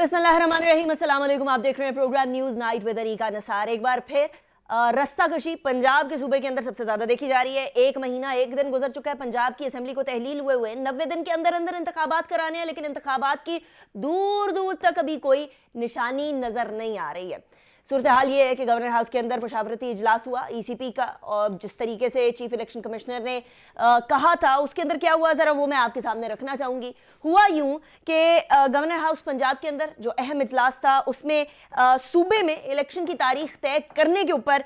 बिस्मिल्लाहिर्रहमानिर्रहीम, अस्सलाम वालेकुम। आप देख रहे हैं programme news night with Anika Nasar. एक बार फिर रस्ता कशी पंजाब के सूबे के अंदर सबसे ज्यादा देखी जा रही है। एक महीना एक दिन गुजर चुका है पंजाब की असेंबली को तहलील हुए 90 दिन के अंदर अंदर इंतखाबात कराने हैं, लेकिन इंतखाबात की दूर दूर तक अभी कोई निशानी नजर नहीं आ रही है। सूरत हाल ये है कि गवर्नर हाउस के अंदर मुशावरती इजलास हुआ ईसीपी का, और जिस तरीके से चीफ इलेक्शन कमिश्नर ने कहा था उसके अंदर क्या हुआ ज़रा वो मैं आपके सामने रखना चाहूँगी। हुआ यूँ कि गवर्नर हाउस पंजाब के अंदर जो अहम इजलास था उसमें सूबे में इलेक्शन की तारीख तय करने के ऊपर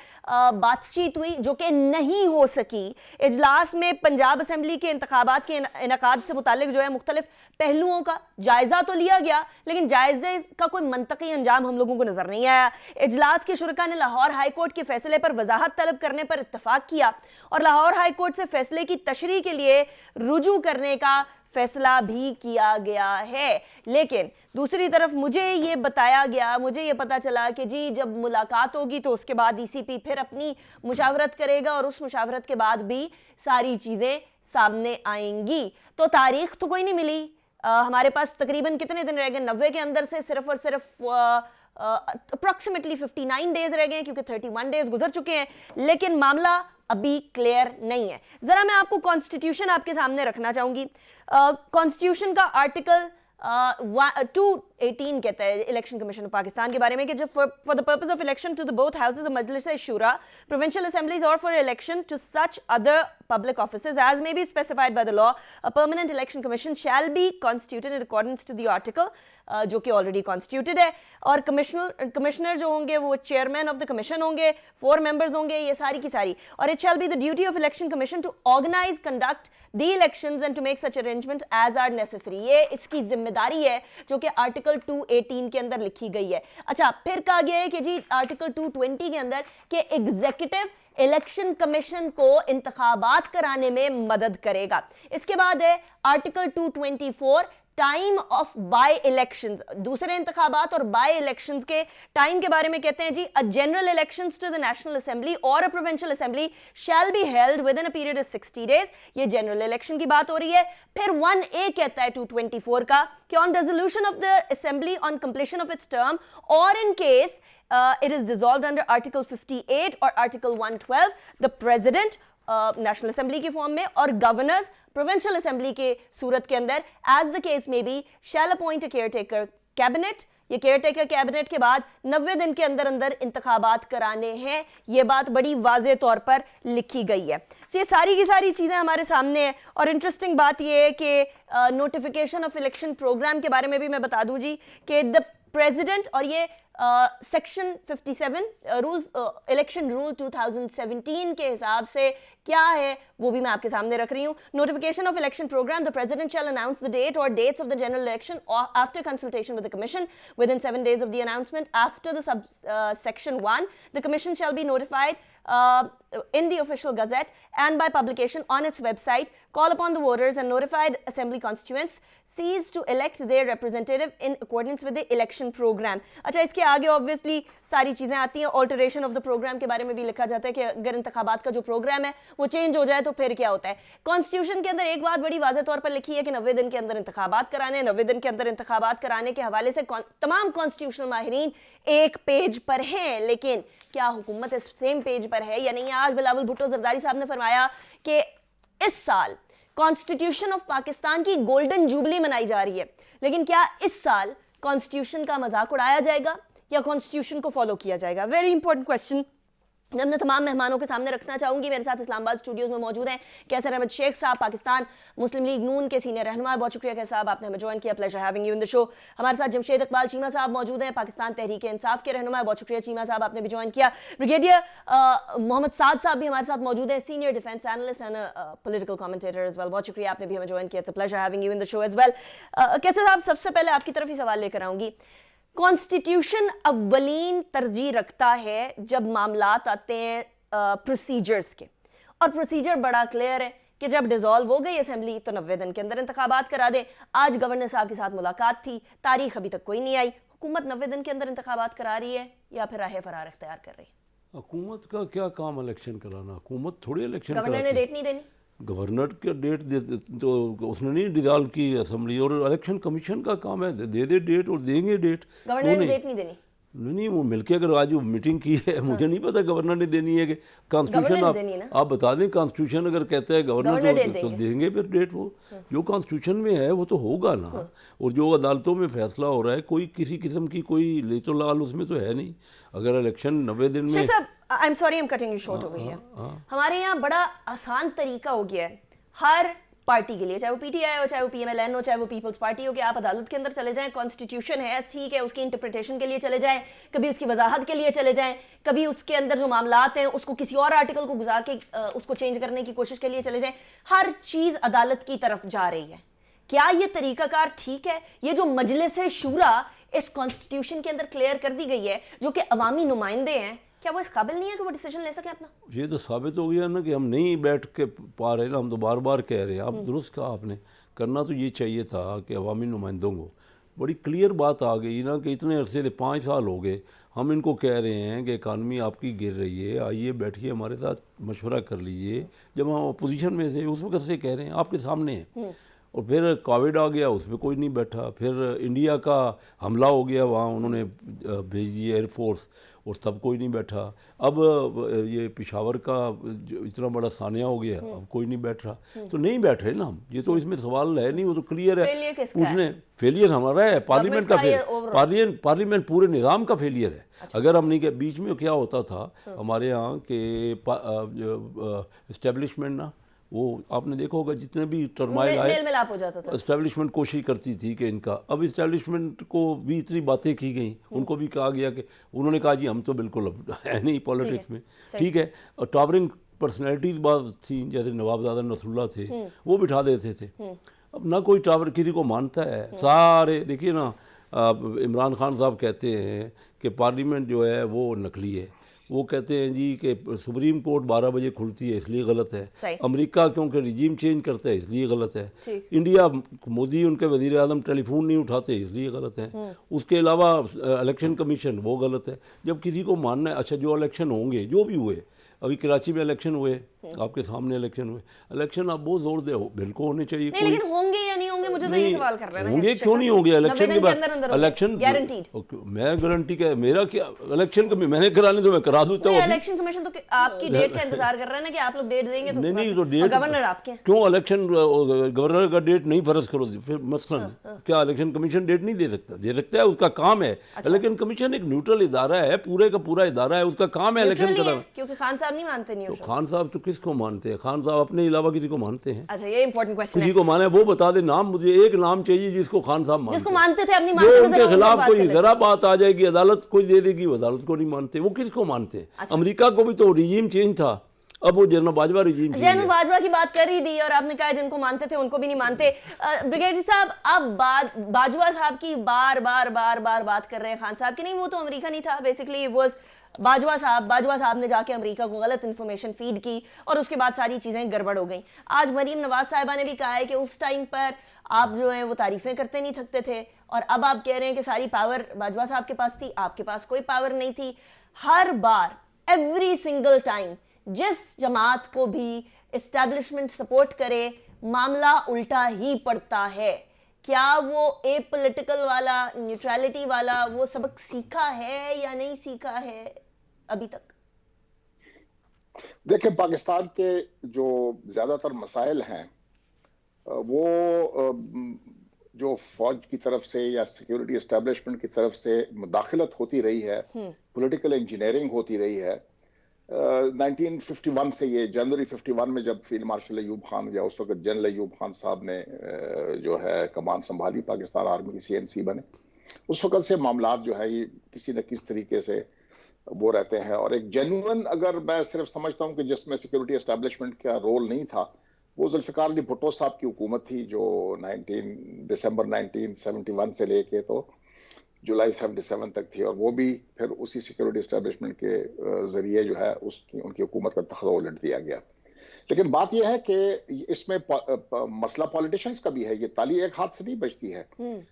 बातचीत हुई जो कि नहीं हो सकी। इजलास में पंजाब असम्बली के इंतखाबात के इनकाद से मुतालिक जो है मुख्तलिफ पहलुओं का जायज़ा तो लिया गया, लेकिन जायज़े का कोई मंतकी अंजाम हम लोगों को नज़र नहीं आया। इजलास के शुरका ने लाहौर हाई कोर्ट के फैसले पर वजाहत तलब करने पर इत्तफाक किया और लाहौर हाई कोर्ट से फैसले की तशरीह के लिए रुजू करने का फैसला भी किया गया है। लेकिन दूसरी तरफ मुझे ये बताया गया, मुझे ये पता चला कि जी जब मुलाकात होगी तो उसके बाद ईसीपी फिर अपनी मुशावरत करेगा और उस मुशावरत के बाद भी सारी चीज़ें सामने आएंगी। तो तारीख तो कोई नहीं मिली। हमारे पास तकरीबन कितने दिन रह गए? 90 के अंदर से सिर्फ और सिर्फ अप्रॉक्सीमेटली 59 डेज रह गए, क्योंकि 31 डेज गुजर चुके हैं, लेकिन मामला अभी क्लियर नहीं है। जरा मैं आपको कॉन्स्टिट्यूशन आपके सामने रखना चाहूंगी। कॉन्स्टिट्यूशन का आर्टिकल 218 कहता है इलेक्शन कमीशन ऑफ पाकिस्तान के बारे में कि जब for the purpose of election to the both houses of Majlis Shura, provincial assemblies और for election to such other public offices as may be specified by the law, a permanent election commission shall be constituted in accordance to the article, जो कि already constituted है। और commissioner जो होंगे वो chairman of the commission होंगे, 4 members होंगे, ये सारी की सारी। और it shall be the duty of election commission to organize, conduct the elections and to make such arrangements as are necessary। ये इसकी जिम्मेदारी है जो कि आर्टिकल 218 के अंदर लिखी गई है। अच्छा, फिर कहा गया है कि जी आर्टिकल 220 के अंदर के एग्जीक्यूटिव इलेक्शन कमीशन को इंतखाबात कराने में मदद करेगा। इसके बाद है article 224 time of by elections, दूसरे इंतखाबात और बाय इलेक्शंस के टाइम के बारे में कहते हैं जी uh general elections to the national assembly और a provincial assembly shall be held within a period of 60 days. ये जनरल इलेक्शन की बात हो रही है। फिर 1A कहता है 224 का कि on dissolution of the assembly on completion of its term और in case it is dissolved under Article 58 और Article 112, the President national assembly के फॉर्म में और गवर्नर्स प्रोविंशियल असेंबली के सूरत के अंदर एज द केस में भी shall appoint a caretaker cabinet. ये केयरटेकर कैबिनेट के बाद 90 दिन के अंदर अंदर इंतखाबात कराने हैं। ये बात बड़ी वाज़े तौर पर लिखी गई है। ये सारी की सारी चीज़ें हमारे सामने हैं। और इंटरेस्टिंग बात ये है कि नोटिफिकेशन ऑफ इलेक्शन प्रोग्राम के बारे में भी मैं बता दूं जी कि द प्रेसिडेंट और ये सेक्शन 57 रूल इलेक्शन रूल 2017 के हिसाब से क्या है वो भी मैं आपके सामने रख रही हूँ। Notification of election programme, the president shall announce the date और dates of the general election after consultation with the commission within 7 days of the announcement after the section 1 the commission shall be notified in the official gazette and by publication on its website, call upon the voters and notified assembly constituents cease to elect their representative in accordance with the election program। अच्छा, इसके आगे obviously सारी चीज़ें आती हैं। Alteration of the programme के बारे में भी लिखा जाता है कि अगर इंतखाबात का जो प्रोग्राम है वो चेंज हो जाए तो फिर क्या होता है। कॉन्स्टिट्यूशन के अंदर एक बात बड़ी वाज़ेह तौर पर लिखी है कि 90 दिन के अंदर इंतखाबात कराने। 90 दिन के अंदर इंतखाबात कराने के हवाले से तमाम कॉन्स्टिट्यूशनल माहिरीन एक पेज पर हैं, लेकिन क्या हुकूमत इस सेम पेज पर है या नहीं? आज बिलावल भुट्टो जरदारी साहब ने फरमाया कि इस साल कॉन्स्टिट्यूशन ऑफ पाकिस्तान की गोल्डन जुबली मनाई जा रही है, लेकिन क्या इस साल कॉन्स्टिट्यूशन का मजाक उड़ाया जाएगा या कॉन्स्टिट्यूशन को फॉलो किया जाएगा? वेरी इंपॉर्टेंट क्वेश्चन मैं अपने तमाम मेहमानों के सामने रखना चाहूंगी। मेरे साथ इस्लामाबाद स्टूडियोज में मौजूद हैं कैसर अहमद शेख साहब, पाकिस्तान मुस्लिम लीग नून के सीनियर रहनुमा। बहुत शुक्रिया कैसर साहब, आपने हमें ज्वाइन किया। Pleasure having you in the show. हमारे साथ जमशेद इकबाल चीमा साहब मौजूद हैं, पाकिस्तान तहरीक इंसाफ के रहनुमा। बहुत शुक्रिया चीमा साहब, आपने भी ज्वाइन किया। ब्रिगेडियर मोहम्मद साद साहब भी हमारे साथ मौजूद हैं, senior defence analyst and political commentator as well. बहुत शुक्रिया, आपने भी हमें ज्वाइन किया। It's a pleasure having you in the show as well. Qaiser साहब, सबसे पहले आपकी तरफ ही सवाल लेकर आऊंगी। कॉन्स्टिट्यूशन अव्वलीन तरजीह रखता है जब मामलात आते हैं प्रोसीजर्स के, और प्रोसीजर बड़ा क्लियर है कि जब डिसॉल्व हो गई असेंबली तो 90 दिन के अंदर इंतखाबात करा दें। आज गवर्नर साहब के साथ मुलाकात थी, तारीख अभी तक कोई नहीं आई। हुकूमत 90 दिन के अंदर इंतखाबात करा रही है या फिर राह फरार इख्तियार कर रही है? हुकूमत का क्या काम इलेक्शन कराना? हुकूमत थोड़ी इलेक्शन गवर्नर ने डेट नहीं देनी। गवर्नर का डेट तो उसने नहीं डिसॉल्व की असेंबली, और इलेक्शन कमीशन का काम है, दे दे डेट और देंगे डेट। गवर्नर ने डेट नहीं देनी? नहीं, वो मिलके अगर आज वो मीटिंग की है, मुझे नहीं पता गवर्नर ने देनी है कि कॉन्स्टिट्यूशन आप बता दें। कॉन्स्टिट्यूशन अगर कहता है गवर्नर तो देंगे फिर डेट। वो जो कॉन्स्टिट्यूशन में है वो तो होगा ना। और जो अदालतों में फैसला हो रहा है, कोई किसी किस्म की कोई ले तो लाल उसमें तो है नहीं। अगर इलेक्शन 90 दिन में, I am sorry I am cutting you short over here, हमारे यहाँ बड़ा आसान तरीका हो गया है हर पार्टी के लिए, चाहे वो पीटीआई हो, चाहे वो पीएमएलएन हो, चाहे वो पीपल्स पार्टी हो, कि आप अदालत के अंदर चले जाएं, कॉन्स्टिट्यूशन है ठीक है, उसकी इंटरप्रिटेशन के लिए चले जाएं, कभी उसकी वजाहत के लिए चले जाएं, कभी उसके अंदर जो मामलात हैं उसको किसी और आर्टिकल को गुजार के उसको चेंज करने की कोशिश के लिए चले जाएं, हर चीज अदालत की तरफ जा रही है। क्या ये तरीकाकार ठीक है? ये जो मजलिस शूरा इस कॉन्स्टिट्यूशन के अंदर क्लियर कर दी गई है, जो कि अवामी नुमाइंदे हैं, क्या वो इस काबिल नहीं है कि वो डिसीजन ले सके अपना? ये तो साबित हो गया ना कि हम नहीं बैठ के पा रहे ना, हम तो बार बार कह रहे हैं। आप दुरुस्त कहा आपने, करना तो ये चाहिए था कि अवामी नुमाइंदों को बड़ी क्लियर बात आ गई ना कि इतने अरसे से 5 साल हो गए हम इनको कह रहे हैं कि इकानमी आपकी गिर रही है, आइए बैठिए हमारे साथ मशवरा कर लीजिए। जब हम अपोजिशन में से उस वक्त से कह रहे हैं, आपके सामने है। और फिर कोविड आ गया, उसमें कोई नहीं बैठा। फिर इंडिया का हमला हो गया, वहाँ उन्होंने भेजी एयरफोर्स, और तब कोई नहीं बैठा। अब ये पेशावर का जो इतना बड़ा सानिया हो गया, अब कोई नहीं बैठ रहा। तो नहीं बैठ रहे ना हम, ये तो इसमें सवाल है नहीं, वो तो क्लियर है। पूछने फेलियर हमारा है, पार्लियामेंट का पार्लियामेंट पूरे निज़ाम का फेलियर है। अगर हम नहीं, के बीच में क्या होता था हमारे यहाँ के इस्टेब्लिशमेंट ना, वो आपने देखा होगा जितने भी टर्माइल आए, मेल-मिलाप हो जाता था। इस्टेब्लिशमेंट कोशिश करती थी कि इनका, अब इस्टेब्लिशमेंट को भी इतनी बातें की गई, उनको भी कहा गया कि उन्होंने कहा जी हम तो बिल्कुल अब है नहीं पॉलिटिक्स में, ठीक है। और टावरिंग पर्सनैलिटीज बात थी, जैसे नवाबजादा नसरुल्लाह थे, वो बिठा देते थे। अब ना कोई टावर किसी को मानता है। सारे देखिए ना, इमरान खान साहब कहते हैं कि पार्लियामेंट जो है वो नकली है। वो कहते हैं जी कि सुप्रीम कोर्ट 12 बजे खुलती है इसलिए गलत है। अमेरिका क्योंकि रिजीम चेंज करता है इसलिए गलत है। इंडिया मोदी उनके वजीर आज़म टेलीफोन नहीं उठाते इसलिए गलत है। उसके अलावा इलेक्शन कमीशन वो गलत है। जब किसी को मानना है, अच्छा जो इलेक्शन होंगे, जो भी हुए, अभी कराची में इलेक्शन हुए, आपके सामने इलेक्शन हुए, इलेक्शन आप बहुत जोर दे हो, बिल्कुल होने चाहिए। नहीं, लेकिन होंगे या नहीं होंगे, मुझे तो ये सवाल कर रहे हैं। होंगे क्यों नहीं होंगे? इलेक्शन के बाद इलेक्शन गारंटीड। मैं गारंटी क्या, मेरा क्या इलेक्शन का मैंने कराने तो मैं करा दूंगा। इलेक्शन कमीशन तो आपकी डेट का इंतजार कर रहा है ना कि आप लोग डेट देंगे तो नहीं तो डेट, गवर्नर आपके क्यों इलेक्शन गवर्नर का डेट नहीं फर्ज करो फिर मसलन क्या इलेक्शन कमीशन डेट नहीं दे सकता? दे सकता है, उसका काम है। इलेक्शन कमीशन एक न्यूट्रल इदारा है, पूरे का पूरा इदारा है, उसका काम है इलेक्शन कराना। क्योंकि खान साहब नहीं मानते। नहीं, खान साहब तो किसको मानते हैं? खान साहब अपने अलावा किसी को मानते हैं? अच्छा, ये इंपॉर्टेंट क्वेश्चन है। किसी को माने वो बता दे नाम, मुझे एक नाम चाहिए जिसको खान साहब मानते, जिसको मानते थे अपनी जो उनके खिलाफ कोई जरा बात आ जाएगी अदालत कोई दे देगी, वो अदालत को नहीं मानते। वो किसको मानते हैं? अमेरिका को भी तो रिजीम चेंज था, अब वो general Bajwa regime, general Bajwa की बात कर ही दी और आपने कहा जिनको मानते थे उनको भी नहीं मानते। ब्रिगेडियर साहब, आप बाजवा साहब की बार बार बात कर रहे हैं, खान साहब की नहीं। वो तो अमेरिका नहीं था, बेसिकली वो बाजवा साहब ने जाके अमेरिका को गलत इन्फॉर्मेशन फीड की और उसके बाद सारी चीज़ें गड़बड़ हो गई। आज मरीम नवाज साहिबा ने भी कहा है कि उस टाइम पर आप जो हैं वो तारीफ़ें करते नहीं थकते थे, और अब आप कह रहे हैं कि सारी पावर बाजवा साहब के पास थी, आपके पास कोई पावर नहीं थी। हर बार, एवरी सिंगल टाइम, जिस जमात को भी इस्टेब्लिशमेंट सपोर्ट करे, मामला उल्टा ही पड़ता है। क्या वो ए पॉलिटिकल वाला, न्यूट्रलिटी वाला वो सबक सीखा है या नहीं सीखा है अभी तक? देखिए, पाकिस्तान के जो ज्यादातर मसाइल हैं वो जो फौज की तरफ से या सिक्योरिटी एस्टेब्लिशमेंट की तरफ से मुदाखलत होती रही है, पॉलिटिकल इंजीनियरिंग होती रही है। 1951 से, ये जनवरी 51 में जब फील्ड मार्शल अयूब खान या उस वक्त जनरल अयूब खान साहब ने जो है कमान संभाली, पाकिस्तान आर्मी की CNC बने, उस वक्त से मामलात जो है ये किसी न किस तरीके से वो रहते हैं। और एक जेन्युइन, अगर मैं सिर्फ समझता हूँ कि जिसमें सिक्योरिटी एस्टेब्लिशमेंट का रोल नहीं था, वो जुल्फिकार अली भुट्टो साहब की हुकूमत थी, जो दिसंबर 1971 से लेके तो जुलाई 77 तक थी, और वो भी फिर उसी सिक्योरिटी एस्टेब्लिशमेंट के जरिए जो है उनकी हुकूमत का तख्ता उलट दिया गया। लेकिन बात यह है कि इसमें मसला पॉलिटिशियंस का भी है, ये ताली एक हाथ से नहीं बजती है।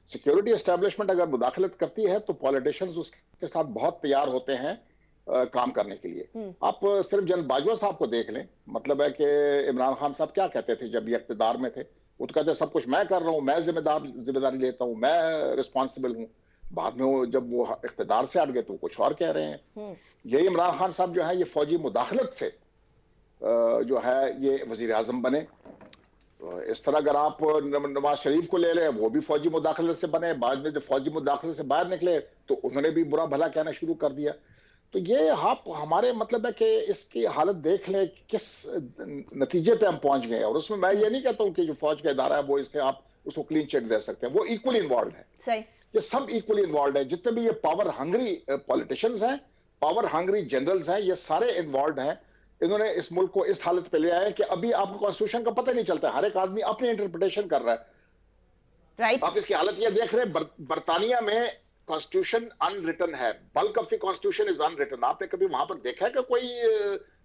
सिक्योरिटी एस्टेब्लिशमेंट अगर मुदाखलत करती है तो पॉलिटिशियंस उसके साथ बहुत तैयार होते हैं काम करने के लिए। आप सिर्फ जनरल बाजवा साहब को देख लें, मतलब है कि इमरान खान साहब क्या कहते थे जब ये इख्तिदार में थे, वो तो कहते सब कुछ मैं कर रहा हूँ, मैं जिम्मेदारी लेता हूँ, मैं रिस्पॉन्सिबल हूँ। बाद में जब वो इख्तिदार से हट गए तो कुछ और कह रहे हैं। यही इमरान खान साहब जो है ये फौजी मुदाखलत से जो है ये वजीर आजम बने। इस तरह अगर आप नवाज शरीफ को ले लें, वो भी फौजी मुदाखलत से बने, बाद में जब फौजी मुदाखलत से बाहर निकले तो उन्होंने भी बुरा भला कहना शुरू कर दिया। तो ये आप हमारे मतलब है कि इसकी हालत देख लें किस नतीजे पे हम पहुंच गए। और उसमें मैं ये नहीं कहता हूं कि जो फौज का इदारा है वो इससे आप उसको क्लीन चिट दे सकते हैं, वो इक्वली इन्वॉल्व है। सही, ये सब इक्वली इन्वॉल्व है, जितने भी ये पावर हंग्री पॉलिटिशियंस हैं, पावर हंग्री जनरल्स हैं, ये सारे इन्वॉल्व हैं। इन्होंने इस मुल्क को इस हालत पे ले आए कि अभी आपको कॉन्स्टिट्यूशन का पता नहीं चलता, हर एक आदमी अपनी इंटरप्रिटेशन कर रहा है। राइट। आप इसकी हालत ये देख रहे हैं, बर्तानिया में कॉन्स्टिट्यूशन अनरिटन है, bulk of the constitution is unwritten. आपने कभी वहां पर देखा है कि कोई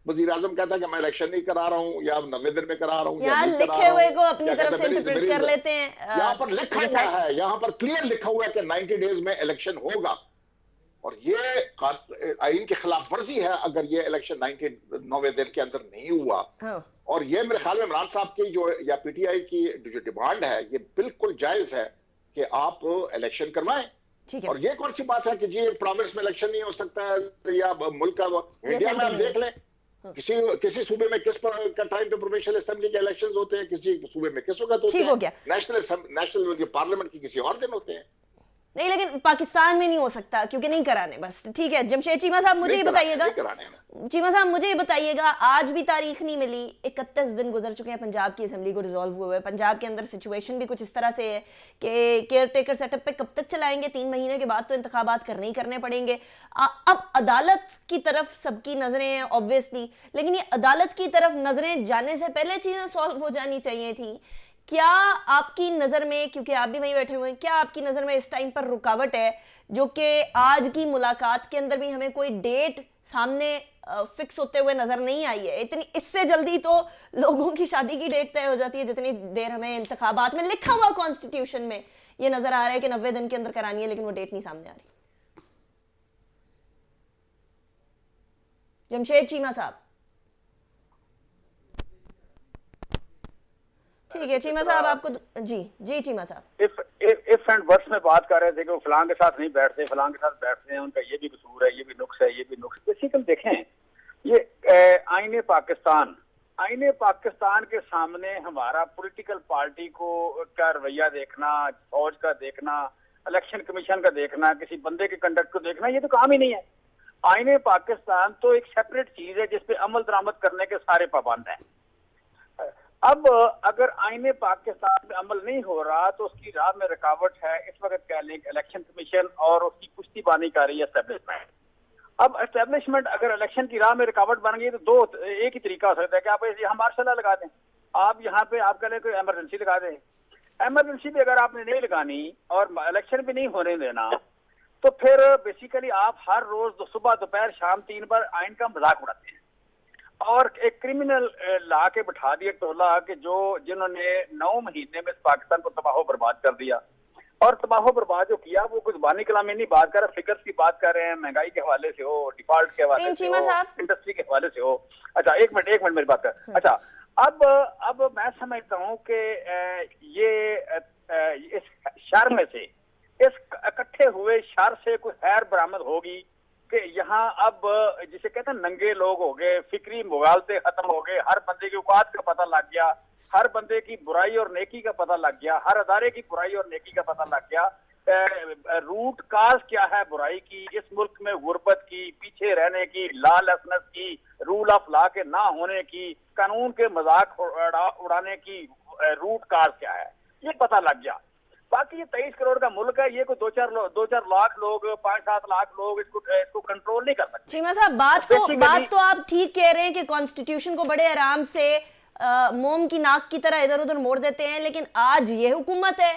वजीर आजम कहता है कि मैं इलेक्शन नहीं करा रहा हूं या 90 दिन में करा रहा हूं, यार लिखे हुए को अपनी तरफ से इंटरप्रेट कर लेते हैं। यहाँ पर लिखा हुआ है, यहाँ पर क्लियर लिखा हुआ है कि 90 डेज में इलेक्शन होगा, और ये आईन की खिलाफ वर्जी है अगर ये इलेक्शन 90 दिन के अंदर नहीं हुआ। और ये मेरे ख्याल में इमरान साहब की जो या पीटीआई की जो डिमांड है ये बिल्कुल जायज है कि आप इलेक्शन करवाएं। और ये कौन सी बात है कि जी प्रोविंस में इलेक्शन नहीं हो सकता है या मुल्क का, इंडिया में आप देख लें किसी सूबे में किस का टाइम पे प्रोविंशियल असेंबली के इलेक्शंस होते हैं, किसी सूबे में किस वक्त होते हैं, नेशनल पार्लियामेंट की किसी और दिन होते हैं। नहीं, लेकिन पाकिस्तान में नहीं हो सकता क्योंकि नहीं कराने। बस ठीक है। जमशेद चीमा साहब मुझे ये बताइएगा, चीमा साहब मुझे ये बताइएगा, आज भी तारीख नहीं मिली, 31 दिन गुजर चुके हैं पंजाब की असेंबली को रिजॉल्व हुए हुए। पंजाब के अंदर सिचुएशन भी कुछ इस तरह से है कि केयर टेकर सेटअप पे कब तक चलाएंगे, 3 महीने के बाद तो इंतखाबात करने ही करने पड़ेंगे। अब अदालत की तरफ सबकी नजरें हैं ऑब्वियसली, लेकिन ये अदालत की तरफ नजरें जाने से पहले चीजें सॉल्व हो जानी चाहिए थी। क्या आपकी नज़र में, क्योंकि आप भी वहीं बैठे हुए हैं, क्या आपकी नज़र में इस टाइम पर रुकावट है जो कि आज की मुलाकात के अंदर भी हमें कोई डेट सामने फिक्स होते हुए नज़र नहीं आई है? इतनी इससे जल्दी तो लोगों की शादी की डेट तय हो जाती है जितनी देर हमें इंतखाबात में लिखा हुआ कॉन्स्टिट्यूशन में ये नज़र आ रहा है कि 90 दिन के अंदर करानी है, लेकिन वो डेट नहीं सामने आ रही। जमशेद चीमा साहब। ठीक है चीमा साहब, आपको जी चीमा साहब इफ एंड वर्ड्स में बात कर रहे थे कि वो फलां के साथ नहीं बैठते, फलां के साथ बैठते हैं, उनका ये भी कसूर है, ये भी नुक्स है, ये भी नुक्स। बेसिकली देखें, ये आईने पाकिस्तान के सामने हमारा पॉलिटिकल पार्टी को का रवैया देखना, फौज का देखना, इलेक्शन कमीशन का देखना, किसी बंदे के कंडक्ट को देखना, ये तो काम ही नहीं है। आईने पाकिस्तान तो एक सेपरेट चीज है जिसपे अमल दरामद करने के सारे पाबंद हैं। अब अगर आईने पाकिस्तान में अमल नहीं हो रहा तो उसकी राह में रुकावट है इस वक्त कह लें इलेक्शन कमीशन और उसकी पुश्तीबानी कर रही है एस्टेब्लिशमेंट। अब एस्टेब्लिशमेंट अगर इलेक्शन की राह में रुकावट बन गई तो एक ही तरीका हो सकता है कि आप यहाँ मार्शल लॉ लगा दें, आप यहाँ पे आप कह लें कोई एमरजेंसी लगा दें। एमरजेंसी भी अगर आपने नहीं लगानी और इलेक्शन भी नहीं होने देना तो फिर बेसिकली आप हर रोज सुबह दोपहर शाम 3 बार आइन का मजाक उड़ाते हैं और एक क्रिमिनल ला के बैठा दिया टोला कि जिन्होंने 9 महीने में पाकिस्तान को तबाह बर्बाद कर दिया। और तबाह बर्बाद जो किया वो कुछ बानी कलामी नहीं बात कर रहे, फिगर्स की बात कर रहे हैं, महंगाई के हवाले से हो, डिफॉल्ट के हवाले से हो, इंडस्ट्री के हवाले से हो। अच्छा एक मिनट मेरी बात कर। अच्छा अब मैं समझता हूँ कि ये इस शर में से, इस इकट्ठे हुए शर से कोई खैर बरामद होगी कि यहाँ अब जिसे कहते हैं नंगे लोग हो गए, फिक्री मुगालते खत्म हो गए, हर बंदे की औकात का पता लग गया, हर बंदे की बुराई और नेकी का पता लग गया, हर अदारे की बुराई और नेकी का पता लग गया। रूट काज क्या है बुराई की, इस मुल्क में गुर्बत की, पीछे रहने की, लॉलेसनेस की, रूल ऑफ लॉ के ना होने की, कानून के मजाक उड़ाने की रूट काज क्या है, ये पता लग गया। बाकी ये 23 करोड़ का मुल्क है, ये कोई 2-4 लाख लोग, 5-7 लाख लोग इसको कंट्रोल नहीं कर सकते। चीमा साहब बात तो आप ठीक कह रहे हैं कि कॉन्स्टिट्यूशन को बड़े आराम से मोम की नाक की तरह इधर उधर मोड़ देते हैं, लेकिन आज ये हुकूमत है,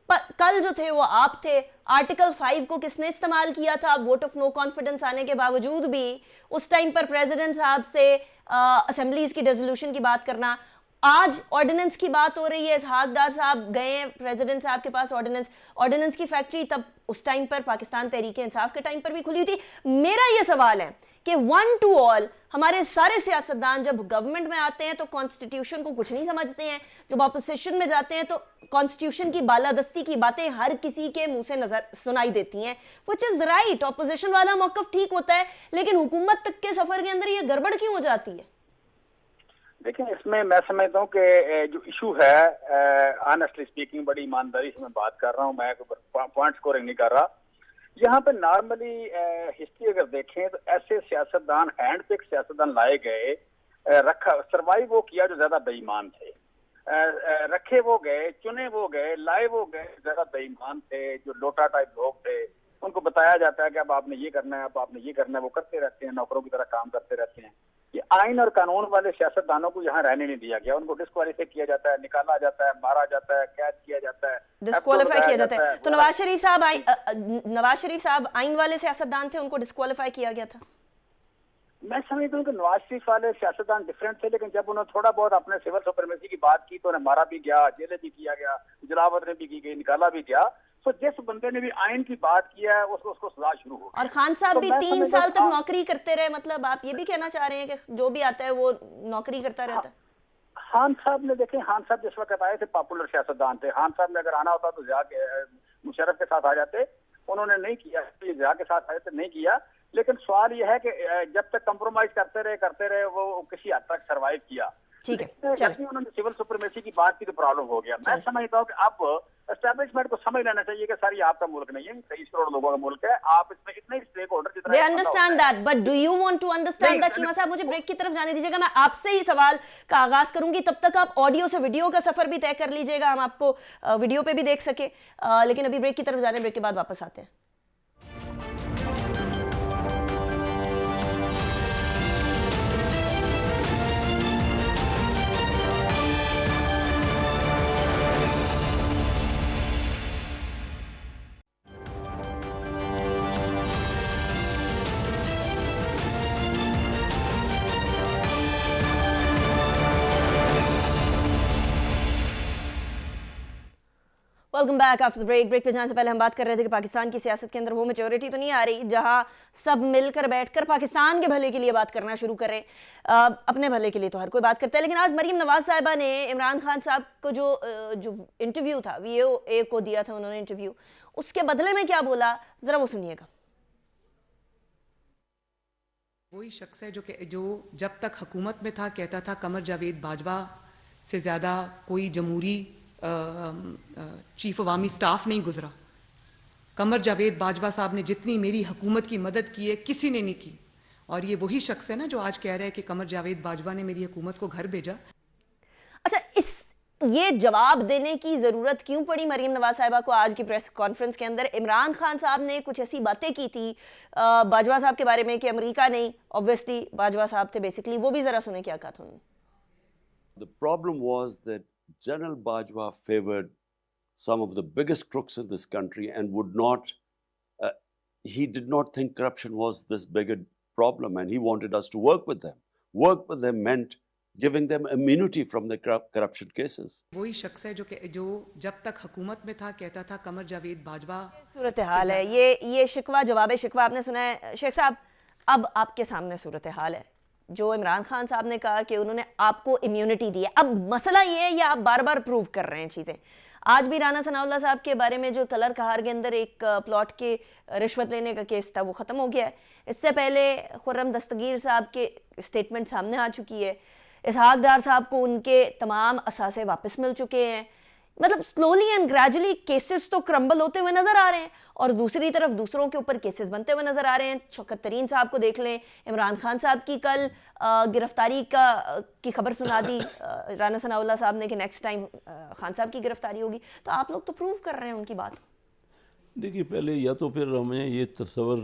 कल जो थे वो आप थे। आर्टिकल 5 को किसने इस्तेमाल किया था? वोट ऑफ नो कॉन्फिडेंस आने के बावजूद भी उस टाइम पर प्रेसिडेंट साहब से असेंबलीज की रेजोल्यूशन की बात करना। आज ऑर्डिनेंस की बात हो रही है, इसहाक डार साहब गए प्रेसिडेंट साहब के पास, ऑर्डिनेंस की फैक्ट्री तब उस टाइम पर पाकिस्तान तहरीक इंसाफ के टाइम पर भी खुली थी। मेरा ये सवाल है कि वन टू ऑल हमारे सारे सियासतदान जब गवर्नमेंट में आते हैं तो कॉन्स्टिट्यूशन को कुछ नहीं समझते हैं, जब ऑपोजिशन में जाते हैं तो कॉन्स्टिट्यूशन की बालादस्ती की बातें हर किसी के मुंह से नजर सुनाई देती हैं, व्हिच इज राइट। ऑपोजिशन वाला मौकफ ठीक होता है, लेकिन हुकूमत तक के सफर के अंदर ये गड़बड़ क्यों हो जाती है? देखिए, इसमें मैं समझता हूँ कि जो इशू है, ऑनेस्टली स्पीकिंग, बड़ी ईमानदारी से मैं बात कर रहा हूँ, मैं पॉइंट स्कोरिंग नहीं कर रहा। यहाँ पे नॉर्मली हिस्ट्री अगर देखें तो ऐसे सियासतदान, हैंड पिक सियासतदान लाए गए, रखा सरवाइव वो किया जो ज्यादा बेईमान थे, रखे वो गए, चुने वो गए, लाए वो गए ज्यादा बेईमान थे, जो लोटा टाइप लोग थे। उनको बताया जाता है कि अब आपने ये करना है, अब आपने ये करना है, वो करते रहते हैं, नौकरों की तरह काम करते रहते हैं। ये आइन और कानून वाले सियासतदानों को यहाँ रहने नहीं दिया गया, उनको डिस्क्वालीफाई किया जाता है, निकाला जाता है, मारा जाता है, कैद किया जाता है, डिस्क्वालीफाई किया जाता है। तो नवाज शरीफ साहब आइन वाले सियासतदान थे, उनको डिस्क्वालीफाई किया गया था। मैं समझता हूँ कि नवाज शरीफ वाले सियासतदान डिफरेंट थे, लेकिन जब उन्होंने थोड़ा बहुत अपने सिविल सुप्रीमेसी की बात की तो उन्हें मारा भी गया, जेल भी किया गया, जलावतन भी की गई, निकाला भी गया। तो जिस बंदे ने भी आइन की बात किया है उसको सजा शुरू हो। और खान साहब तो भी 3 साल तक नौकरी करते रहे, मतलब आप ये भी कहना चाह रहे हैं कि जो भी आता है वो नौकरी करता रहता है? खान साहब ने, देखें, खान साहब जिस वक्त आए थे पॉपुलर सियासतदान थे। खान साहब ने अगर आना होता तो मुशर्रफ के साथ आ जाते, उन्होंने नहीं किया, जिया के साथ आए थे, नहीं किया। लेकिन सवाल यह है कि जब तक कंप्रोमाइज करते रहे वो किसी हद तक सर्वाइव किया। ठीक है, जैसे उन्होंने सिविल सुप्रीमेसी की बात की तो प्रॉब्लम हो गया। मैं समझता हूँ कि अब एस्टैब्लिशमेंट को समझ लेना चाहिए कि सर ये आपका मुल्क नहीं है, 23 करोड़ लोगों का मुल्क है, आप इसमें इतने ही स्टेक होल्डर जितना They understand that, but do you want to understand that? Cheema साहब, मुझे ब्रेक की तरफ जाने दीजिएगा, मैं आपसे ही सवाल का आगाज करूंगी, तब तक आप ऑडियो से वीडियो का सफर भी तय कर लीजिएगा, हम आपको वीडियो पे भी देख सके। लेकिन अभी ब्रेक की तरफ जाने, ब्रेक के बाद वापस आते हैं। Welcome back after the break. Break पे जाने से पहले हम बात कर रहे थे कि पाकिस्तान की सियासत के अंदर वो मेच्योरिटी तो नहीं आ रही जहां सब मिलकर बैठकर पाकिस्तान के भले के लिए बात करना शुरू करें। अपने भले के लिए तो हर कोई बात करता है, लेकिन आज मरीम नवाज साहिबा ने इमरान खान साहब को जो इंटरव्यू था, VOA को दिया था उन्होंने इंटरव्यू, उसके बदले में क्या बोला, जरा वो सुनिएगा। वही शख्स है जो जब तक हुकूमत में था कहता था कमर जावेद बाजवा से ज़्यादा कोई जमहूरी चीफ अवामी स्टाफ नहीं गुजरा। कमर जावेद बाजवा साहब ने जितनी मेरी हुकूमत की मदद की है किसी ने नहीं की। और ये वही शख्स है ना जो आज कह रहा है कि कमर जावेद बाजवा ने मेरी हुकूमत को घर भेजा। अच्छा, ये जवाब देने की जरूरत क्यों पड़ी मरीम नवाज साहिबा को? आज की प्रेस कॉन्फ्रेंस के अंदर इमरान खान साहब ने कुछ ऐसी बातें की थी बाजवा साहब के बारे में कि अमेरिका नहीं, ऑब्वियसली बाजवा साहब थे बेसिकली, वो भी जरा सुने क्या कहा था उन्होंने। The problem was that General Bajwa favored some of the biggest crooks in this country and would not, he did not think corruption was this big a problem, and he wanted us to work with them. Work with them meant giving them immunity from the corruption cases. वही शख्स है जो जब तक हुकूमत में था कहता था कमर जावेद बाजवा। सूरत हाल है ये शिकवा जवाब शिकवा आपने सुना है शेख साहब। अब आपके सामने सूरत हाल है जो इमरान खान साहब ने कहा कि उन्होंने आपको इम्यूनिटी दी है। अब मसला ये है, या आप बार बार प्रूव कर रहे हैं चीज़ें। आज भी राना सनाउल्लाह साहब के बारे में जो कलर कहार के अंदर एक प्लॉट के रिश्वत लेने का केस था वो ख़त्म हो गया है। इससे पहले खुर्रम दस्तगीर साहब के स्टेटमेंट सामने आ चुकी है। इसहाक डार साहब को उनके तमाम असासे वापस मिल चुके हैं। मतलब स्लोली एंड ग्रेजुअली केसेस तो क्रम्बल होते हुए नजर आ रहे हैं और दूसरी तरफ दूसरों के ऊपर केसेस बनते हुए नजर आ रहे हैं। शौकत तरीन साहब को देख लें, इमरान खान साहब की कल गिरफ्तारी की खबर सुना दी राना सनाउल्लाह साहब ने कि नेक्स्ट टाइम खान साहब की गिरफ्तारी होगी। तो आप लोग तो प्रूव कर रहे हैं उनकी बात। देखिए, पहले या तो फिर हमें ये तस्वर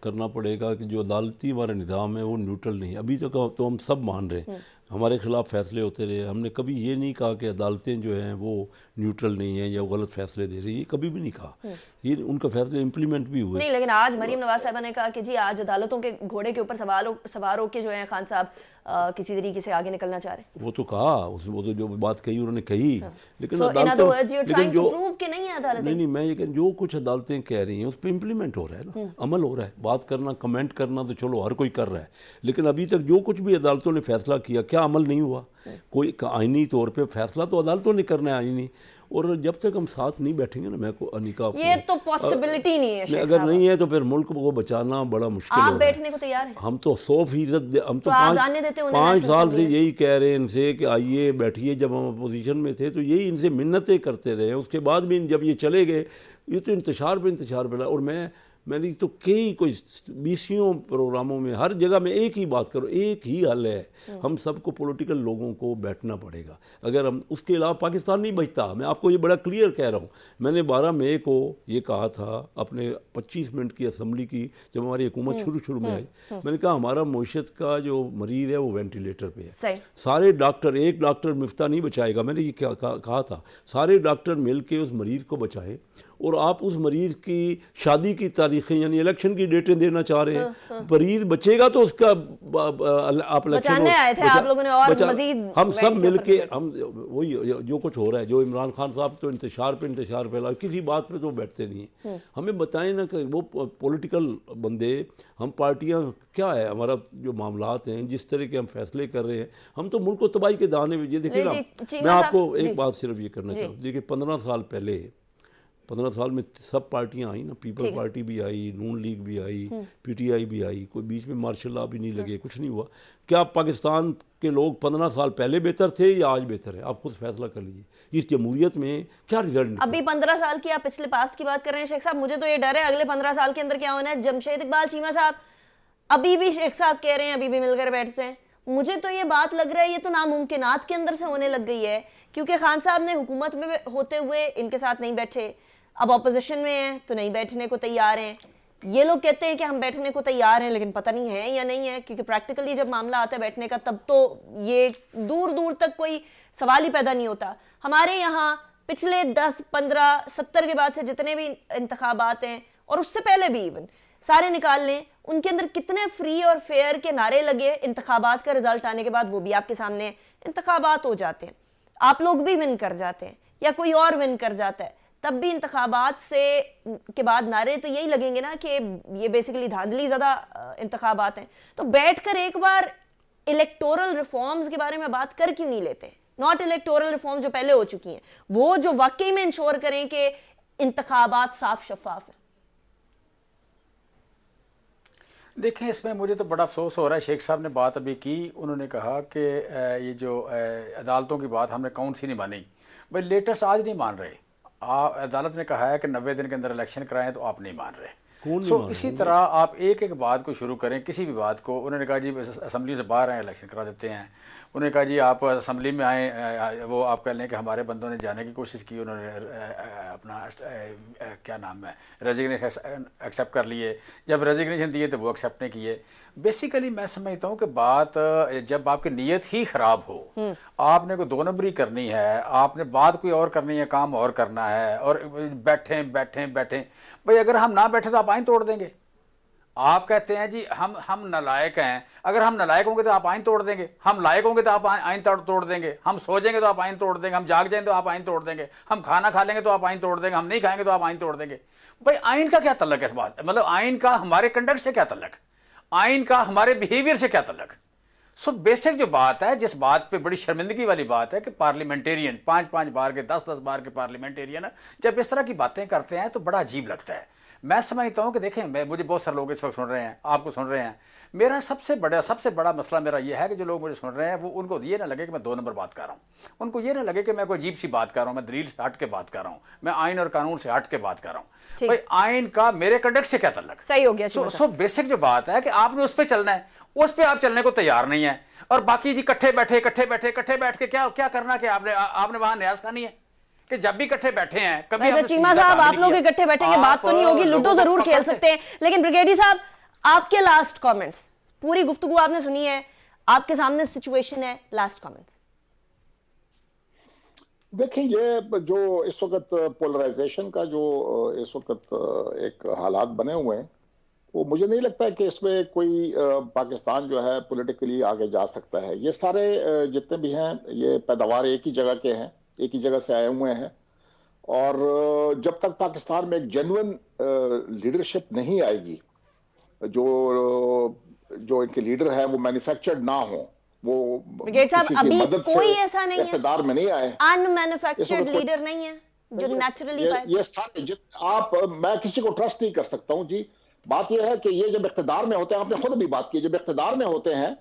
करना पड़ेगा कि जो अदालती हमारा निज़ाम है वो न्यूट्रल नहीं है। अभी तक तो हम सब मान रहे हैं, हमारे खिलाफ फैसले होते रहे। हमने कभी ये नहीं कहा कि अदालतें जो हैं वो न्यूट्रल नहीं हैं या वो गलत फैसले दे रही है, ये कभी भी नहीं कहा। ये उनका फैसले इम्प्लीमेंट भी हुए। नहीं, लेकिन आज मरीम नवाज साहिबा ने कहा कि जी आज अदालतों के घोड़े के ऊपर सवार होकर जो है खान साहब किसी तरीके से आगे निकलना चाह रहे हैं। वो तो कहा उसने, वो तो जो बात कही उन्होंने कही, लेकिन So, in other words, you're trying to जो prove कि नहीं है अदालतें। नहीं मैं ये जो कुछ अदालतें कह रही हैं उस पर इम्प्लीमेंट हो रहा है ना, अमल हो रहा है। बात करना, कमेंट करना तो चलो हर कोई कर रहा है, लेकिन अभी तक जो कुछ भी अदालतों ने फैसला किया क्या अमल नहीं हुआ? कोई आईनी तौर पे फैसला तो अदालतों ने करना है, आईनी। और जब तक हम साथ नहीं बैठेंगे ना, मैं को अनिका ये तो पॉसिबिलिटी नहीं है शेख अगर साहब। नहीं है तो फिर मुल्क को बचाना बड़ा मुश्किल आप हो रहा है। बैठने को तैयार हैं? हम तो 100%, हम तो आप आने देते उन्हें 5 नेशनल साल से असेंबली में? यही कह रहे हैं इनसे कि आइए बैठिए। जब हम अपोजिशन में थे तो यही इनसे मिन्नतें करते रहे। उसके बाद भी जब ये चले गए, ये तो इंतशार पे फैला। और मैंने तो कई कोई 20 प्रोग्रामों में हर जगह में एक ही बात करो, एक ही हल है। हम सबको पॉलिटिकल लोगों को बैठना पड़ेगा। अगर हम उसके अलावा पाकिस्तान नहीं बचता। मैं आपको ये बड़ा क्लियर कह रहा हूँ। मैंने 12 मई को ये कहा था अपने 25 मिनट की असम्बली की, जब हमारी हुकूमत शुरू में आई। मैंने कहा हमारा मईशत का जो मरीज़ है वो वेंटिलेटर पे है। सही। सारे डॉक्टर, एक डॉक्टर मिफ्ता नहीं बचाएगा। मैंने ये क्या कहा था, सारे डॉक्टर मिल के उस मरीज़ को बचाएं। और आप उस मरीज़ की शादी की तारीखें यानी इलेक्शन की डेटें देना चाह रहे हैं। मरीज़ बचेगा तो उसका आप बचाने आए थे आप लोगों ने, और मजीद हम सब मिल के हम वही जो कुछ हो रहा है, जो इमरान खान साहब तो इंतशार फैला, किसी बात पे तो बैठते नहीं हैं। हमें बताएं ना कि वो पॉलिटिकल बंदे, हम पार्टियां क्या है, हमारा जो मामलात हैं, जिस तरह के हम फैसले कर रहे हैं, हम तो मुल्क को तबाही के दाने में। ये देखिए ना, मैं आपको एक बात सिर्फ ये करना चाहूँ। देखिए 15 साल पहले, 15 साल में सब पार्टियां आई ना, पीपल पार्टी भी आई, नून लीग भी आई, पीटीआई भी आई, कोई बीच में मार्शल लॉ भी नहीं लगे, कुछ नहीं हुआ। क्या पाकिस्तान के लोग 15 साल पहले बेहतर थे या आज बेहतर है? आप खुद फैसला कर लीजिए। इस जमहूरियत में क्या रिजल्ट निकला? अभी 15 साल की आप पिछले पास्ट की बात कर रहे हैं शेख साहब। मुझे तो ये डर है अगले 15 साल के अंदर क्या होना है। जमशेद इकबाल चीमा साहब अभी भी शेख साहब कह रहे हैं, अभी भी मिलकर बैठते हैं। मुझे तो ये बात लग रहा है ये तो नामुमकिनात के अंदर से होने लग गई है, क्योंकि खान साहब ने हुकूमत में होते हुए इनके साथ नहीं बैठे, अब ऑपोजिशन में हैं तो नहीं बैठने को तैयार हैं। ये लोग कहते हैं कि हम बैठने को तैयार हैं, लेकिन पता नहीं है या नहीं है, क्योंकि प्रैक्टिकली जब मामला आता है बैठने का तब तो ये दूर दूर तक कोई सवाल ही पैदा नहीं होता। हमारे यहाँ पिछले 10, 15, 70 के बाद से जितने भी इंतखाबात हैं, और उससे पहले भी इवन सारे निकाल लें, उनके अंदर कितने फ्री और फेयर के नारे लगे। इंतखाबात का रिजल्ट आने के बाद वो भी आपके सामने, इंतखाबात हो जाते हैं, आप लोग भी विन कर जाते हैं या कोई और विन कर जाता है, तब भी इंतखाबात से के बाद नारे तो यही लगेंगे ना कि ये बेसिकली धांधली ज़्यादा इंतखाबात हैं। तो बैठकर एक बार इलेक्टोरल रिफॉर्म्स के बारे में बात कर क्यों नहीं लेते? नॉट इलेक्टोरल रिफॉर्म्स जो पहले हो चुकी हैं, वो जो वाकई में इंश्योर करें कि इंतखाबात साफ शफाफ है। देखें, इसमें मुझे तो बड़ा अफसोस हो रहा है। शेख साहब ने बात अभी की, उन्होंने कहा कि ये जो अदालतों की बात हमने कौन सी नहीं मानी। भाई लेटेस्ट आज नहीं मान रहे। अदालत ने कहा है कि 90 दिन के अंदर इलेक्शन कराएं, तो आप नहीं मान रहे। इसी तरह आप एक एक बात को शुरू करें, किसी भी बात को। उन्होंने कहा जी असम्बली से बाहर आए, इलेक्शन करा देते हैं। उन्होंने कहा जी आप असम्बली में आए, वो आप कह लें कि हमारे बंदों ने जाने की कोशिश की, उन्होंने अपना क्या नाम है रेजिग्नेशन एक्सेप्ट कर लिए। जब रेजिग्नेशन दिए तो वो एक्सेप्ट नहीं किए। बेसिकली मैं समझता हूँ कि बात जब आपकी नीयत ही ख़राब हो, आपने कोई 2 नंबरी करनी है, आपने बात कोई और करनी है, काम और करना है, और बैठें भाई अगर हम ना बैठे तो आप आइन तोड़ देंगे। आप कहते हैं जी हम नालायक हैं, अगर हम नालायक होंगे तो आप आइन तोड़ देंगे, हम लायक होंगे तो आप आइन तोड़ देंगे, हम सो जाएंगे तो आप आइन तोड़ देंगे, हम जाग जाएंगे तो आप आइन तोड़ देंगे, हम खाना खा लेंगे तो आप आइन तोड़ देंगे, हम नहीं खाएंगे तो आप आइन तोड़ देंगे। भाई आइन का क्या तल्लक है इस बात, मतलब आइन का हमारे कंडक्ट से क्या तल्लक, आइन का हमारे बिहेवियर से क्या तल्लक। सो बेसिक जो बात है, जिस बात पे बड़ी शर्मिंदगी वाली बात है कि पार्लियामेंटेरियन 5-5 बार के 10-10 बार के पार्लियामेंटेरियन जब इस तरह की बातें करते हैं तो बड़ा अजीब लगता है। मैं समझता हूँ कि देखें, मुझे बहुत सारे लोग इस वक्त सुन रहे हैं, आपको सुन रहे हैं। मेरा सबसे बड़ा मसला मेरा ये है कि जो लोग मुझे सुन रहे हैं वो उनको ये ना लगे कि मैं 2 नंबर बात कर रहा हूँ, उनको ये ना लगे कि मैं कोई अजीब सी बात कर रहा हूँ, मैं दलील से हट के बात कर रहा हूँ, मैं आइन और कानून से हट के बात कर रहा हूँ। भाई आइन का मेरे कंडक्ट से क्या तल्लक। सही हो गया। सो बेसिक जो बात है कि आपने उस पर चलना है, उस पर आप चलने को तैयार नहीं है, और बाकी जी इकट्ठे बैठ के क्या करना, कि आपने वहां न्याज खानी है कि जब भी इकट्ठे बैठे हैं। कभी चीमा साहब आप लोग इकट्ठे बैठेंगे, बात तो नहीं होगी, लूडो जरूर खेल सकते हैं। लेकिन ब्रिगेडियर साहब आपके लास्ट कमेंट्स, पूरी गुफ्तगू आपने सुनी है, आपके सामने सिचुएशन है, लास्ट कमेंट्स। देखिए, ये जो इस वक्त पोलराइजेशन का जो इस वक्त एक हालात बने हुए हैं, वो मुझे नहीं लगता है कि इसमें कोई पाकिस्तान जो है पॉलिटिकली आगे जा सकता है। ये सारे जितने भी हैं, ये पैदावार एक ही जगह के हैं, एक ही जगह से आए हुए हैं। और जब तक पाकिस्तान में एक जेन्युइन लीडरशिप नहीं आएगी, जो इनके लीडर है वो मैन्युफैक्चर्ड ना हो, वो ब्रिगेड साहब, किसी की अभी मदद कोई से ऐसा नहीं है, इक़्तिदार में नहीं आए, अनमैन्युफैक्चर्ड लीडर नहीं है जो नेचुरली ये सारे मैं किसी को ट्रस्ट नहीं कर सकता हूं जी। बात यह है कि ये जब इक़्तिदार में होते हैं, आपने खुद भी बात की, जब इक़्तिदार में होते हैं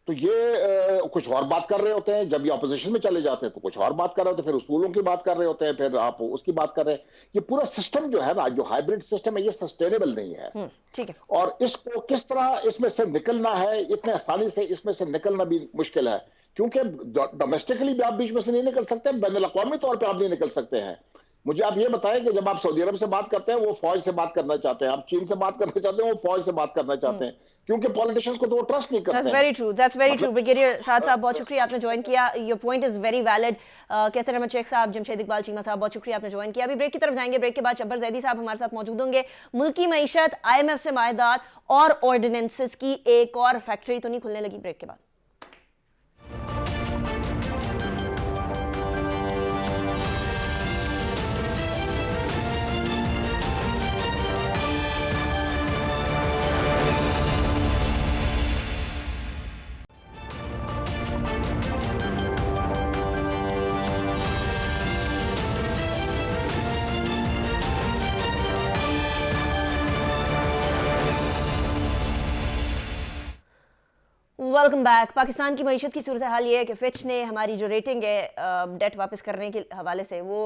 तो ये कुछ और बात कर रहे होते हैं, जब ये ऑपोजिशन में चले जाते हैं तो कुछ और बात कर रहे होते हैं, फिर उसूलों की बात कर रहे होते हैं, फिर आप उसकी बात कर रहे हैं। ये पूरा सिस्टम जो है ना, जो हाइब्रिड सिस्टम है, ये सस्टेनेबल नहीं है। ठीक है। और इसको किस तरह इसमें से निकलना है, इतने आसानी से इसमें से निकलना भी मुश्किल है, क्योंकि डोमेस्टिकली भी आप बीच में से नहीं निकल सकते, बैनुल अक़वामी तौर पर आप नहीं निकल सकते हैं। मुझे आप ये बताएं कि जब आप सऊदी अरब से बात करते हैं, वो फौज से बात करना चाहते हैं, आप चीन से बात करना चाहते हैं, वो फौज से बात करना चाहते हैं, क्योंकि पॉलिटिशियंस को तो वो ट्रस्ट नहीं करते हैं। That's very true. That's very true. Brigadier Saad साहब, बहुत शुक्रिया आपने ज्वाइन किया। Your point is very valid. Qaiser Ahmed Sheikh साहब, जमशेद इकबाल चीमा साहब, बहुत शुक्रिया आपने ज्वाइन किया। अभी ब्रेक की तरफ जाएंगे। ब्रेक के बाद शब्बर जैदी साहब हमारे साथ मौजूद होंगे। मुल्की मईशत, IMF से माहिदात और ऑर्डिनेंसेस की एक और फैक्ट्री तो नहीं खुलने लगी। ब्रेक के बाद वेलकम बैक। पाकिस्तान की मईशत की सूरत हाल ये है कि फिच ने हमारी जो रेटिंग है डेट वापस करने के हवाले से वो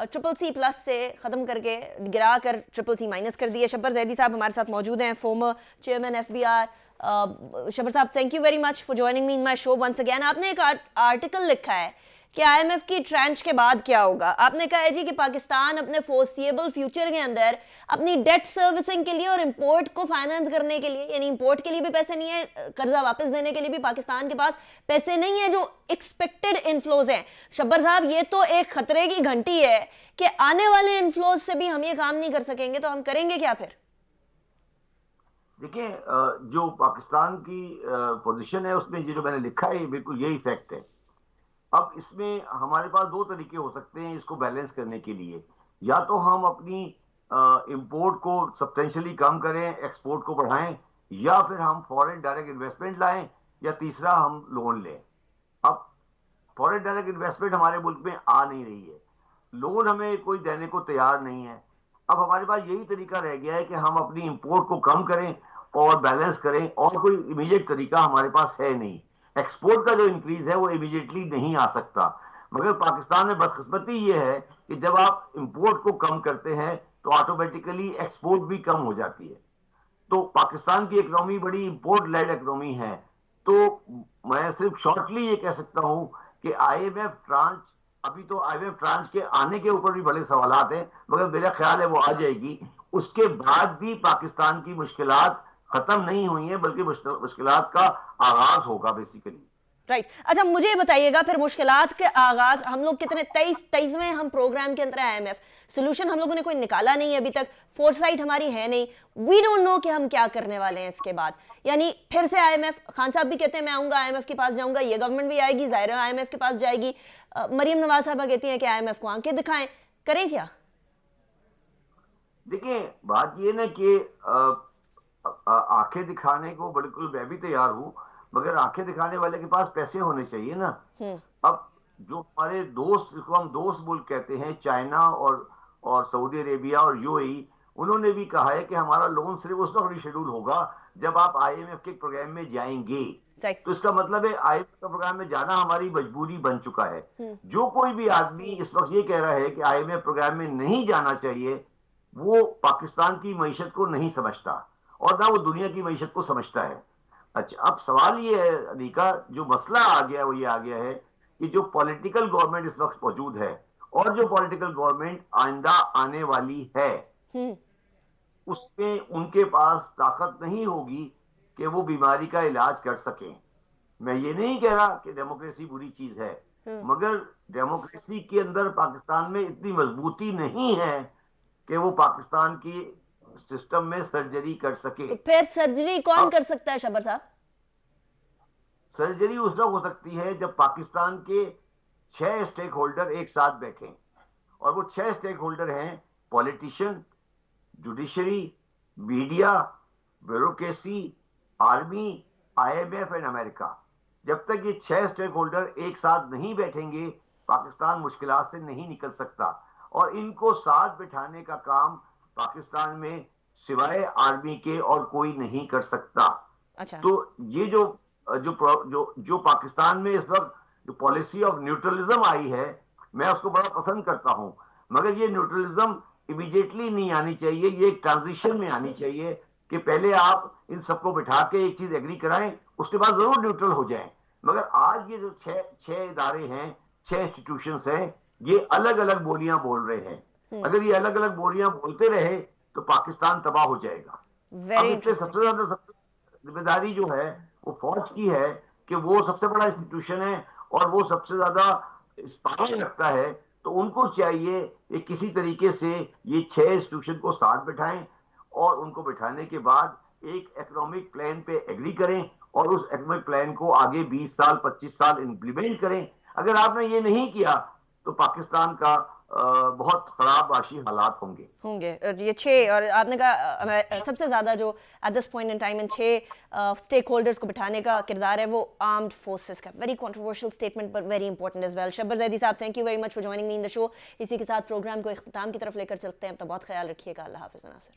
CCC+ से ख़त्म करके गिरा कर CCC- माइनस कर दिया। शब्बर जैदी साहब हमारे साथ मौजूद हैं, former chairman FBR। Shabbar sahab, thank you very much for joining me in my show once again. आपने एक आर्टिकल लिखा है कि IMF की ट्रेंच के बाद क्या होगा। आपने कहा है जी कि पाकिस्तान अपने फोर्सिएबल फ्यूचर के अंदर अपनी डेट सर्विसिंग के लिए और इंपोर्ट को फाइनेंस करने के लिए, यानी इंपोर्ट के लिए भी पैसे नहीं है, कर्जा वापस देने के लिए भी पाकिस्तान के पास पैसे नहीं है, जो एक्सपेक्टेड इनफ्लोज हैं। शब्बर साहब, ये तो एक खतरे की घंटी है कि आने वाले इनफ्लोज से भी हम ये काम नहीं कर सकेंगे, तो हम करेंगे क्या फिर? देखिए, जो पाकिस्तान की पोजीशन है उसमें जो मैंने लिखा है बिल्कुल यही फैक्ट है। अब इसमें हमारे पास दो तरीके हो सकते हैं इसको बैलेंस करने के लिए। या तो हम अपनी इंपोर्ट को सब्सटेंशियली कम करें, एक्सपोर्ट को बढ़ाएं, या फिर हम फॉरेन डायरेक्ट इन्वेस्टमेंट लाएं, या तीसरा हम लोन लें। अब फॉरेन डायरेक्ट इन्वेस्टमेंट हमारे मुल्क में आ नहीं रही है, लोन हमें कोई देने को तैयार नहीं है। अब हमारे पास यही तरीका रह गया है कि हम अपनी इंपोर्ट को कम करें और बैलेंस करें, और कोई इमीडिएट तरीका हमारे पास है नहीं। एक्सपोर्ट का जो इंक्रीज है वो इमीडिएटली नहीं आ सकता। मगर पाकिस्तान में बदकिस्मती ये है कि जब आप इंपोर्ट को कम करते हैं तो ऑटोमेटिकली एक्सपोर्ट भी कम हो जाती है। तो पाकिस्तान की इकोनॉमी बड़ी इंपोर्ट लेड इकोनॉमी है। तो मैं सिर्फ शॉर्टली ये कह सकता हूं कि IMF ट्रांच, अभी तो IMF ट्रांच के आने के ऊपर भी बड़े सवालात हैं, मगर मेरा ख्याल है वो आ जाएगी। उसके बाद भी पाकिस्तान की मुश्किलात खत्म नहीं हुई है, बल्कि मुश्किलात का आगाज होगा बेसिकली। राइट। अच्छा, मुझे बताइएगा फिर मुश्किलात के आगाज हम लोग कितने 23वें हम प्रोग्राम के अंदर IMF सोल्यूशन हम लोगों ने कोई निकाला नहीं है अभी तक, फोरसाइट हमारी है नहीं, वी डोंट नो कि हम क्या करने वाले हैं इसके बाद। यानी फिर से IMF, खान साहब भी कहते हैं मैं आऊंगा, IMF के पास जाऊंगा, ये गवर्नमेंट भी आएगी, ज़ाहिर है IMF के पास जाएगी। मरियम नवाज साहबा कहती हैं कि IMF को आंखें दिखाएं, करें क्या? देखिए, बात ये ना कि आंखें दिखाने को बिल्कुल मैं भी तैयार हूं, मगर आंखें दिखाने वाले के पास पैसे होने चाहिए ना। अब जो हमारे दोस्त, जिसको हम दोस्त मुल्क कहते हैं, चाइना और सऊदी अरेबिया और UAE, उन्होंने भी कहा है कि हमारा लोन सिर्फ उस वक्त रिशेड्यूल होगा जब आप IMF के प्रोग्राम में जाएंगे। तो इसका मतलब है IMF का प्रोग्राम में जाना हमारी मजबूरी बन चुका है। जो कोई भी आदमी इस वक्त ये कह रहा है कि IMF प्रोग्राम में नहीं जाना चाहिए, वो पाकिस्तान की मईशत को नहीं समझता और ना वो दुनिया की मईशत को समझता है। अच्छा, अब सवाल ये है अनिका, जो मसला आ गया वो ये आ गया है कि जो पॉलिटिकल गवर्नमेंट इस वक्त मौजूद है और जो पॉलिटिकल गवर्नमेंट आइंदा आने वाली है, उसमें उनके पास ताकत नहीं होगी कि वो बीमारी का इलाज कर सकें। मैं ये नहीं कह रहा कि डेमोक्रेसी बुरी चीज है, मगर डेमोक्रेसी के अंदर पाकिस्तान में इतनी मजबूती नहीं है कि वो पाकिस्तान की सिस्टम में सर्जरी कर सके। तो फिर सर्जरी कौन कर सकता है शब्बर साहब? सर्जरी उस वक्त हो सकती है जब पाकिस्तान के 6 स्टेक होल्डर एक साथ बैठें, और वो 6 स्टेक होल्डर हैं politician, judiciary, media, bureaucracy, army, IMF and America. जब तक ये 6 स्टेक होल्डर एक साथ नहीं बैठेंगे, पाकिस्तान मुश्किलात से नहीं निकल सकता। और इनको साथ बिठाने का काम पाकिस्तान में सिवाय आर्मी के और कोई नहीं कर सकता। अच्छा। तो ये जो जो जो जो पाकिस्तान में इस वक्त जो पॉलिसी ऑफ न्यूट्रलिज्म आई है, मैं उसको बड़ा पसंद करता हूं, मगर ये न्यूट्रलिज्म इमीडिएटली नहीं आनी चाहिए, ये एक ट्रांजिशन में आनी चाहिए कि पहले आप इन सबको बिठा के एक चीज एग्री कराएं, उसके बाद जरूर न्यूट्रल हो जाएं। मगर आज ये जो छह इदारे हैं, 6 इंस्टीट्यूशंस हैं, ये अलग अलग बोलियां बोल रहे हैं। अगर ये अलग अलग बोलियां बोलते रहे तो पाकिस्तान तबाह हो जाएगा। अब इससे सबसे ज्यादा जिम्मेदारी जो है वो फौज की है कि वो सबसे बड़ा इंस्टीट्यूशन है और वो सबसे ज्यादा पावर रखता है, तो उनको चाहिए कि किसी तरीके से ये 6 इंस्टीट्यूशन को साथ बिठाएं और उनको बिठाने के बाद एक इकोनॉमिक प्लान पे एग्री करें और उस इकोनॉमिक प्लान को आगे 20 साल 25 साल इम्प्लीमेंट करें। अगर आपने ये नहीं किया तो पाकिस्तान का बहुत खराब आशी हालात होंगे। और ये 6, और आपने कहा सबसे ज़्यादा जो at this point in time in 6 stakeholders को बिठाने का किरदार है वो आर्म्ड फोर्सेस का। वेरी कंट्रोवर्शियल स्टेटमेंट पर very important as well. Shabbar Zaidi साहब, thank you very much for joining me in the show. इसी के साथ प्रोग्राम को इख्तिताम की तरफ लेकर चलते हैं। तो बहुत ख्याल रखिएगा। अल्लाह हाफिज़ नासिर।